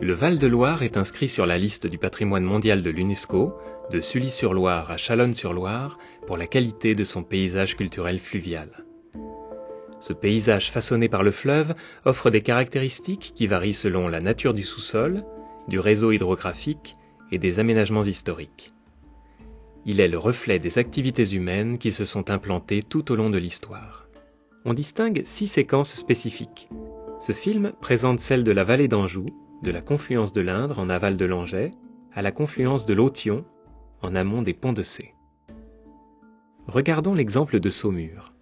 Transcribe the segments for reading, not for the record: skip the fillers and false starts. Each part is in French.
Le Val-de-Loire est inscrit sur la liste du patrimoine mondial de l'UNESCO, de Sully-sur-Loire à Chalonnes-sur-Loire, pour la qualité de son paysage culturel fluvial. Ce paysage façonné par le fleuve offre des caractéristiques qui varient selon la nature du sous-sol, du réseau hydrographique et des aménagements historiques. Il est le reflet des activités humaines qui se sont implantées tout au long de l'histoire. On distingue 6 séquences spécifiques. Ce film présente celle de la vallée d'Anjou, de la confluence de l'Indre en aval de Langeais, à la confluence de l'Authion, en amont des Ponts de Cé. Regardons l'exemple de Saumur.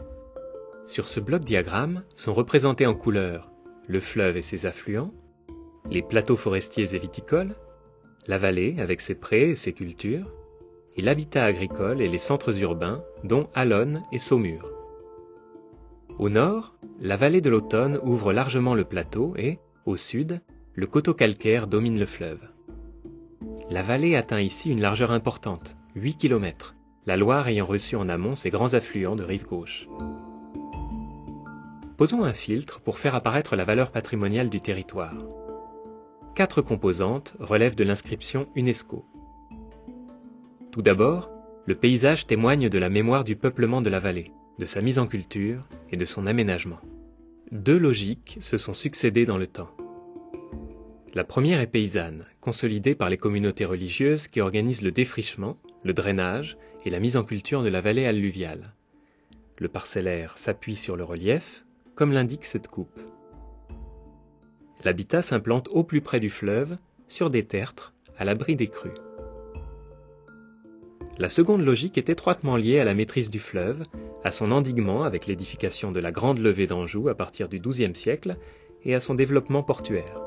Sur ce bloc diagramme sont représentés en couleurs le fleuve et ses affluents, les plateaux forestiers et viticoles, la vallée avec ses prés et ses cultures, et l'habitat agricole et les centres urbains, dont Allonnes et Saumur. Au nord, la vallée de l'Autonne ouvre largement le plateau et, au sud, le coteau calcaire domine le fleuve. La vallée atteint ici une largeur importante, 8 km, la Loire ayant reçu en amont ses grands affluents de rive gauche. Posons un filtre pour faire apparaître la valeur patrimoniale du territoire. 4 composantes relèvent de l'inscription UNESCO. Tout d'abord, le paysage témoigne de la mémoire du peuplement de la vallée, de sa mise en culture et de son aménagement. 2 logiques se sont succédées dans le temps. La première est paysanne, consolidée par les communautés religieuses qui organisent le défrichement, le drainage et la mise en culture de la vallée alluviale. Le parcellaire s'appuie sur le relief, comme l'indique cette coupe. L'habitat s'implante au plus près du fleuve, sur des tertres, à l'abri des crues. La seconde logique est étroitement liée à la maîtrise du fleuve, à son endiguement avec l'édification de la Grande Levée d'Anjou à partir du XIIe siècle et à son développement portuaire.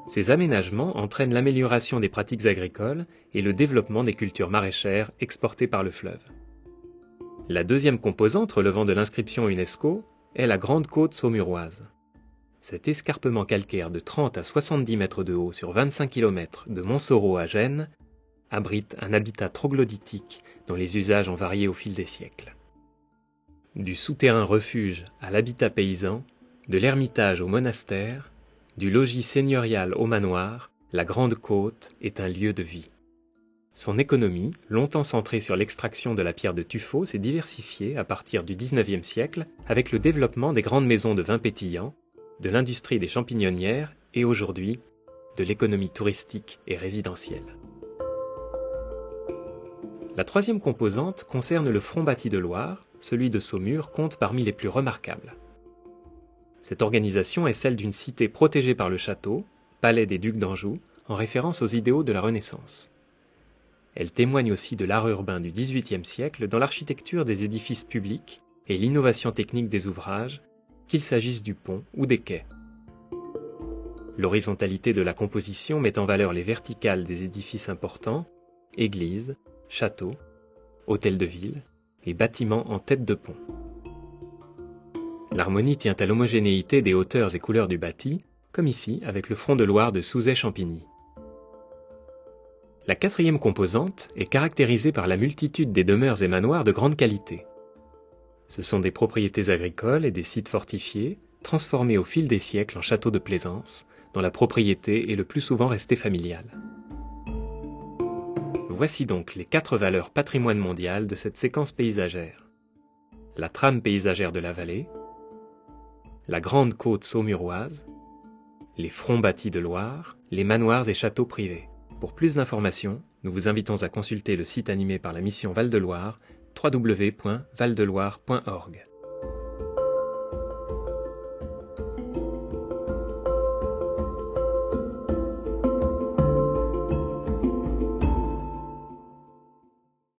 Ces aménagements entraînent l'amélioration des pratiques agricoles et le développement des cultures maraîchères exportées par le fleuve. La deuxième composante relevant de l'inscription UNESCO est la Grande Côte saumuroise. Cet escarpement calcaire de 30 à 70 mètres de haut sur 25 km de Montsoreau à Gênes abrite un habitat troglodytique dont les usages ont varié au fil des siècles. Du souterrain refuge à l'habitat paysan, de l'ermitage au monastère, du logis seigneurial au manoir, la Grande Côte est un lieu de vie. Son économie, longtemps centrée sur l'extraction de la pierre de tuffeau, s'est diversifiée à partir du XIXe siècle avec le développement des grandes maisons de vin pétillant, de l'industrie des champignonnières et aujourd'hui, de l'économie touristique et résidentielle. La troisième composante concerne le front bâti de Loire, celui de Saumur compte parmi les plus remarquables. Cette organisation est celle d'une cité protégée par le château, palais des ducs d'Anjou, en référence aux idéaux de la Renaissance. Elle témoigne aussi de l'art urbain du XVIIIe siècle dans l'architecture des édifices publics et l'innovation technique des ouvrages, qu'il s'agisse du pont ou des quais. L'horizontalité de la composition met en valeur les verticales des édifices importants, églises, châteaux, hôtels de ville et bâtiments en tête de pont. L'harmonie tient à l'homogénéité des hauteurs et couleurs du bâti, comme ici avec le front de Loire de Souzay-Champigny. La quatrième composante est caractérisée par la multitude des demeures et manoirs de grande qualité. Ce sont des propriétés agricoles et des sites fortifiés, transformés au fil des siècles en châteaux de plaisance, dont la propriété est le plus souvent restée familiale. Voici donc les 4 valeurs patrimoine mondial de cette séquence paysagère. La trame paysagère de la vallée, la Grande Côte saumuroise, les fronts bâtis de Loire, les manoirs et châteaux privés. Pour plus d'informations, nous vous invitons à consulter le site animé par la mission Val de Loire, www.valdeloire.org.